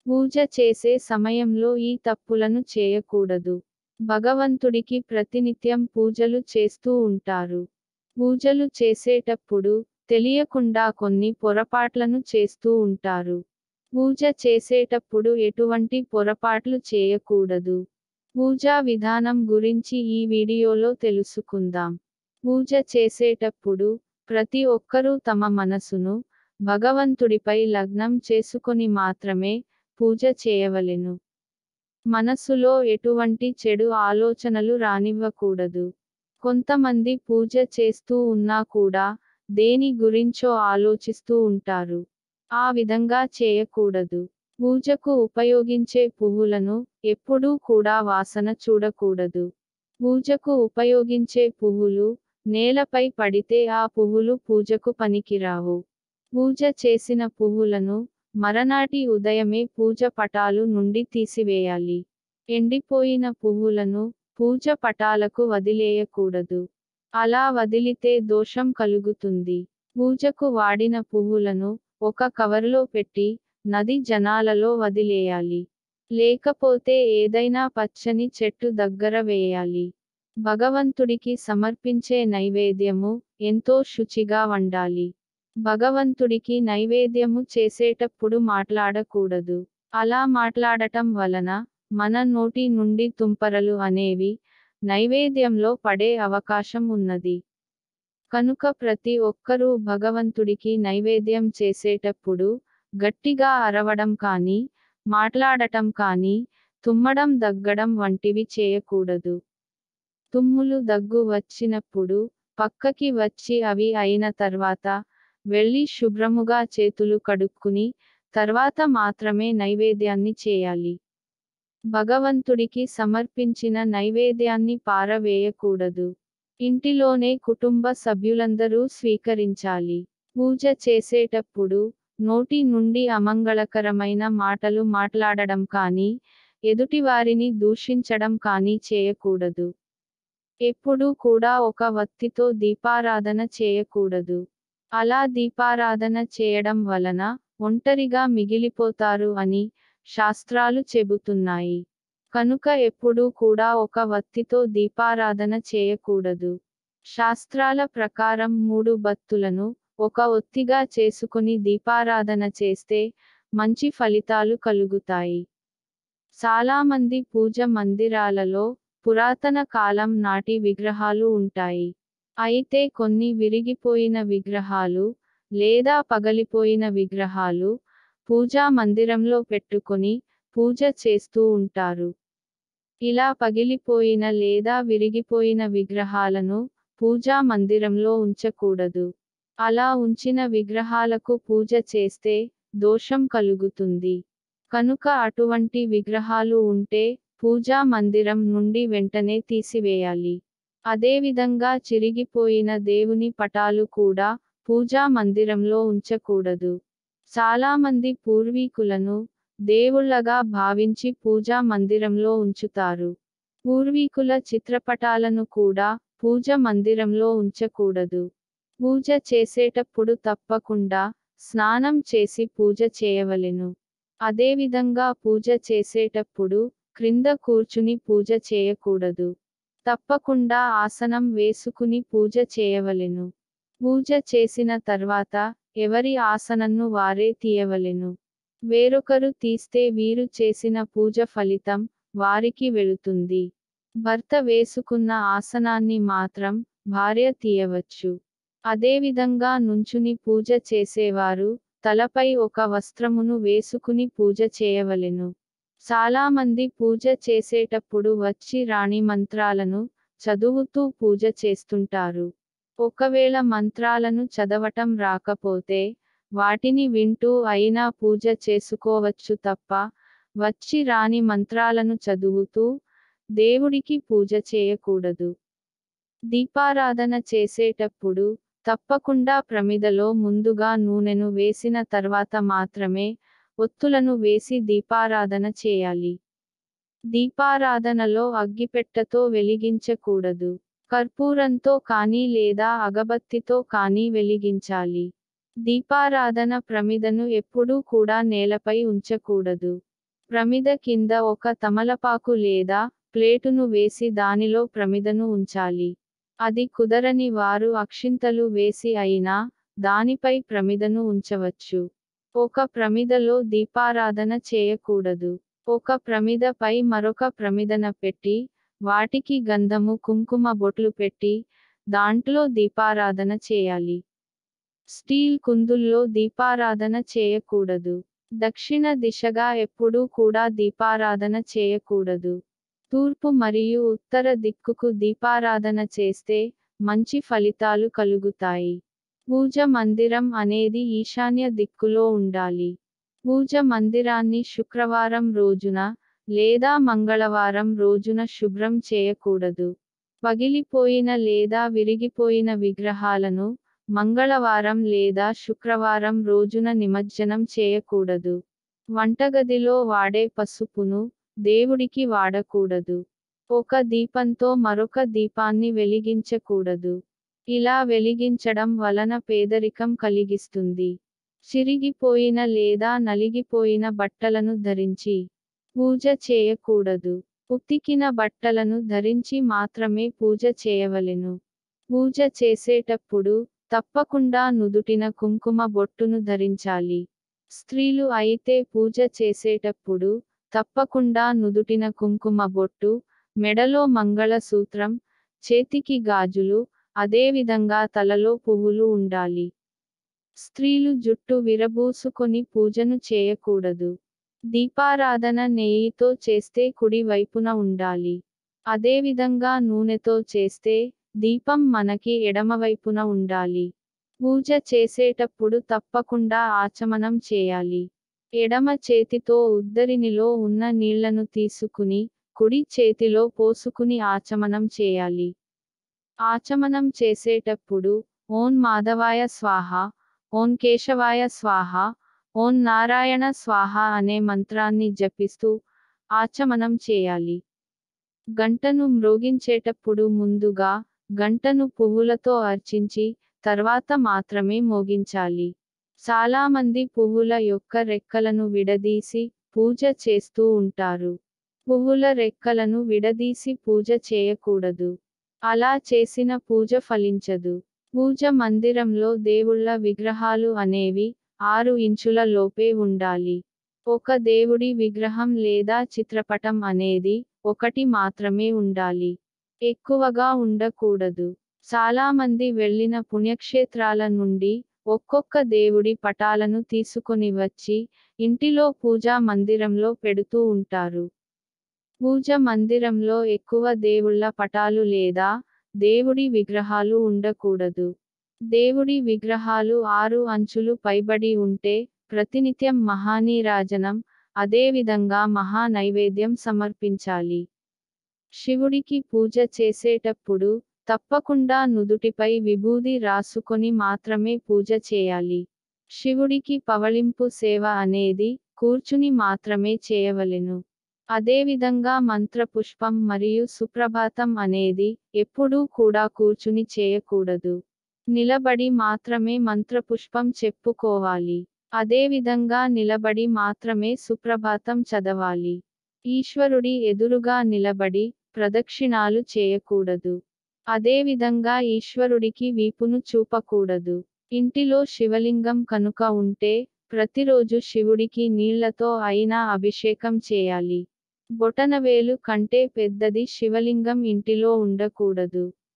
పూజ చేసే సమయంలో ఈ తప్పులను చేయకూడదు. భగవంతుడికి ప్రతినిత్యం పూజలు చేస్తూ ఉంటారు. పూజలు చేసేటప్పుడు తెలియకుండా కొన్ని పొరపాట్లను చేస్తూ ఉంటారు. పూజ చేసేటప్పుడు ఎటువంటి పొరపాట్లు చేయకూడదు. పూజా విధానం గురించి ఈ వీడియోలో తెలుసుకుందాం. పూజ చేసేటప్పుడు ప్రతి ఒక్కరూ తమ మనసును భగవంతుడిపై లగ్నం చేసుకొని మాత్రమే పూజ చేయవలెను. మనసులో ఎటువంటి చెడు ఆలోచనలు రానివ్వకూడదు. కొంతమంది పూజ చేస్తూ ఉన్నా కూడా దేని గురించో ఆలోచిస్తూ ఉంటారు. ఆ విధంగా చేయకూడదు. పూజకు ఉపయోగించే పువ్వులను ఎప్పుడూ కూడా వాసన చూడకూడదు. పూజకు ఉపయోగించే పువ్వులు నేలపై పడితే ఆ పువ్వులు పూజకు పనికిరావు. పూజ చేసిన పువ్వులను మరనాటి ఉదయమే పూజ పటాలు నుండి తీసివేయాలి. ఎండిపోయిన పువ్వులను పూజ పటాలకు వదిలేయకూడదు. అలా వదిలితే దోషం కలుగుతుంది. పూజకు వాడిన పువ్వులను ఒక కవర్లో పెట్టి నది జనాలలో వదిలేయాలి. లేకపోతే ఏదైనా పచ్చని చెట్టు దగ్గర వేయాలి. భగవంతుడికి సమర్పించే నైవేద్యము ఎంతో శుచిగా వండాలి. భగవంతుడికి నైవేద్యము చేసేటప్పుడు మాట్లాడకూడదు. అలా మాట్లాడటం వలన మన నోటి నుండి తుంపరలు అనేవి నైవేద్యంలో పడే అవకాశం ఉన్నది. కనుక ప్రతి ఒక్కరూ భగవంతుడికి నైవేద్యం చేసేటప్పుడు గట్టిగా అరవడం కానీ, మాట్లాడటం కానీ, తుమ్మడం దగ్గడం వంటివి చేయకూడదు. తుమ్ములు దగ్గు వచ్చినప్పుడు పక్కకి వచ్చి అవి అయిన తర్వాత వెళ్ళి శుభ్రముగా చేతులు కడుక్కుని తర్వాత మాత్రమే నైవేద్యాన్ని చేయాలి. భగవంతుడికి సమర్పించిన నైవేద్యాన్ని పారవేయకూడదు. ఇంటిలోనే కుటుంబ సభ్యులందరూ స్వీకరించాలి. పూజ చేసేటప్పుడు నోటి నుండి అమంగళకరమైన మాటలు మాట్లాడడం కానీ, ఎదుటివారిని దూషించడం కానీ చేయకూడదు. ఎప్పుడూ కూడా ఒక వత్తితో దీపారాధన చేయకూడదు. అలా దీపారాధన చేయడం వలన ఒంటరిగా మిగిలిపోతారు అని శాస్త్రాలు చెబుతున్నాయి. కనుక ఎప్పుడూ కూడా ఒక వత్తితో దీపారాధన చేయకూడదు. శాస్త్రాల ప్రకారం 3 బత్తులను ఒక ఒత్తిగా చేసుకొని దీపారాధన చేస్తే మంచి ఫలితాలు కలుగుతాయి. చాలామంది పూజ మందిరాలలో పురాతన కాలం నాటి విగ్రహాలు ఉంటాయి. అయితే కొన్ని విరిగిపోయిన విగ్రహాలు లేదా పగలిపోయిన విగ్రహాలు పూజా మందిరంలో పెట్టుకొని పూజ చేస్తూ ఉంటారు. ఇలా పగిలిపోయిన లేదా విరిగిపోయిన విగ్రహాలను పూజా మందిరంలో ఉంచకూడదు. అలా ఉంచిన విగ్రహాలకు పూజ చేస్తే దోషం కలుగుతుంది. కనుక అటువంటి విగ్రహాలు ఉంటే పూజా మందిరం నుండి వెంటనే తీసివేయాలి. అదేవిధంగా చిరిగిపోయిన దేవుని పటాలు కూడా పూజా మందిరంలో ఉంచకూడదు. చాలామంది పూర్వీకులను దేవుళ్ళగా భావించి పూజా మందిరంలో ఉంచుతారు. పూర్వీకుల చిత్రపటాలను కూడా పూజ మందిరంలో ఉంచకూడదు. పూజ చేసేటప్పుడు తప్పకుండా స్నానం చేసి పూజ చేయవలెను. అదేవిధంగా పూజ చేసేటప్పుడు క్రింద కూర్చుని పూజ చేయకూడదు. తప్పకుండా ఆసనం వేసుకుని పూజ చేయవలెను. పూజ చేసిన తర్వాత ఎవరి ఆసనన్ను వారే తీయవలెను. వేరొకరు తీస్తే వీరు చేసిన పూజ ఫలితం వారికి వెళుతుంది. భర్త వేసుకున్న ఆసనాన్ని మాత్రం భార్య తీయవచ్చు. అదేవిధంగా నుంచుని పూజ చేసేవారు తలపై ఒక వస్త్రమును వేసుకుని పూజ చేయవలెను. చాలామంది పూజ చేసేటప్పుడు వచ్చి రాణి మంత్రాలను చదువుతూ పూజ చేస్తుంటారు. ఒకవేళ మంత్రాలను చదవటం రాకపోతే వాటిని వింటూ అయినా పూజ చేసుకోవచ్చు తప్ప వచ్చి రాని మంత్రాలను చదువుతూ దేవుడికి పూజ చేయకూడదు. దీపారాధన చేసేటప్పుడు తప్పకుండా ప్రమిదలో ముందుగా నూనెను వేసిన తర్వాత మాత్రమే ఒత్తులను వేసి దీపారాధన చేయాలి. దీపారాధనలో అగ్గిపెట్టెతో వెలిగించకూడదు. కర్పూరంతో కానీ లేదా అగబత్తితో కానీ వెలిగించాలి. దీపారాధన ప్రమిదను ఎప్పుడూ కూడా నేలపై ఉంచకూడదు. ప్రమిద కింద ఒక తమలపాకు లేదా ప్లేటును వేసి దానిలో ప్రమిదను ఉంచాలి. అది కుదరని వారు అక్షింతలు వేసి అయినా దానిపై ప్రమిదను ఉంచవచ్చు. ఒక ప్రమిదలో దీపారాధన చేయకూడదు. ఒక ప్రమిదపై మరొక ప్రమిదన పెట్టి, వాటికి గంధము కుంకుమ బొట్లు పెట్టి, దాంట్లో దీపారాధన చేయాలి. స్టీల్ కుందుల్లో దీపారాధన చేయకూడదు. దక్షిణ దిశగా ఎప్పుడూ కూడా దీపారాధన చేయకూడదు. తూర్పు మరియు ఉత్తర దిక్కుకు దీపారాధన చేస్తే మంచి ఫలితాలు కలుగుతాయి. పూజ మందిరం అనేది ఈశాన్య దిక్కులో ఉండాలి. పూజ మందిరాన్ని శుక్రవారం రోజున లేదా మంగళవారం రోజున శుభ్రం చేయకూడదు. పగిలిపోయిన లేదా విరిగిపోయిన విగ్రహాలను మంగళవారం లేదా శుక్రవారం రోజున నిమజ్జనం చేయకూడదు. వంటగదిలో వాడే పసుపును దేవుడికి వాడకూడదు. ఒక దీపంతో మరొక దీపాన్ని వెలిగించకూడదు. ఇలా వెలిగించడం వలన పేదరికం కలిగిస్తుంది. చిరిగిపోయిన లేదా నలిగిపోయిన బట్టలను ధరించి పూజ చేయకూడదు. ఉతికిన బట్టలను ధరించి మాత్రమే పూజ చేయవలెను. పూజ చేసేటప్పుడు తప్పకుండా నుదుటిన కుంకుమ బొట్టును ధరించాలి. స్త్రీలు అయితే పూజ చేసేటప్పుడు తప్పకుండా నుదుటిన కుంకుమ బొట్టు, మెడలో మంగళసూత్రం, చేతికి గాజులు, అదేవిధంగా తలలో పువ్వులు ఉండాలి. స్త్రీలు జుట్టు విరబూసుకొని పూజను చేయకూడదు. దీపారాధన నెయ్యితో చేస్తే కుడి వైపున ఉండాలి. అదేవిధంగా నూనెతో చేస్తే దీపం మనకి ఎడమవైపున ఉండాలి. పూజ చేసేటప్పుడు తప్పకుండా ఆచమనం చేయాలి. ఎడమ చేతితో ఉద్దరినిలో ఉన్న నీళ్లను తీసుకుని కుడి చేతిలో పోసుకుని ఆచమనం చేయాలి. ఆచమనం చేసేటప్పుడు ఓం మాధవాయ స్వాహ, ఓం కేశవాయ స్వాహ, ఓం నారాయణ స్వాహ అనే మంత్రాన్ని జపిస్తూ ఆచమనం చేయాలి. గంటను మ్రోగించేటప్పుడు ముందుగా గంటను పువ్వులతో అర్చించి తర్వాత మాత్రమే మోగించాలి. చాలామంది పువ్వుల యొక్క రెక్కలను విడదీసి పూజ చేస్తూ ఉంటారు. పువ్వుల రెక్కలను విడదీసి పూజ చేయకూడదు. అలా చేసిన పూజ ఫలించదు. పూజ మందిరంలో దేవుళ్ళ విగ్రహాలు అనేవి 6 ఇంచుల లోపే ఉండాలి. ఒక దేవుడి విగ్రహం లేదా చిత్రపటం అనేది ఒకటి మాత్రమే ఉండాలి. ఎక్కువగా ఉండకూడదు. చాలామంది వెళ్ళిన పుణ్యక్షేత్రాల నుండి ఒక్కొక్క దేవుడి పటాలను తీసుకొని వచ్చి ఇంటిలో పూజా మందిరంలో పెడుతూ ఉంటారు. పూజ మందిరంలో ఎక్కువ దేవుళ్ళ పటాలు లేదా దేవుడి విగ్రహాలు ఉండకూడదు. దేవుడి విగ్రహాలు 6 అంచులు పైబడి ఉంటే ప్రతినిత్యం మహానీరాజనం, అదేవిధంగా మహా నైవేద్యం సమర్పించాలి. శివుడికి పూజ చేసేటప్పుడు తప్పకుండా నుదుటిపై విభూది రాసుకొని మాత్రమే పూజ చేయాలి. శివుడికి పవళింపు సేవ అనేది కూర్చుని మాత్రమే చేయవలెను. అదేవిధంగా మంత్రపుష్పం మరియు సుప్రభాతం అనేది ఎప్పుడూ కూడా కూర్చుని చేయకూడదు. నిలబడి మాత్రమే మంత్రపుష్పం చెప్పుకోవాలి. అదేవిధంగా నిలబడి మాత్రమే సుప్రభాతం చదవాలి. ఈశ్వరుడి ఎదురుగా నిలబడి ప్రదక్షిణాలు చేయకూడదు. అదేవిధంగా ఈశ్వరుడికి వీపును చూపకూడదు. ఇంటిలో శివలింగం కనుక ఉంటే ప్రతిరోజు శివుడికి నీళ్లతో అయినా అభిషేకం చేయాలి. బొటనవేలు కంటే పెద్దది శివలింగం ఇంటిలో ఉండకూడదు.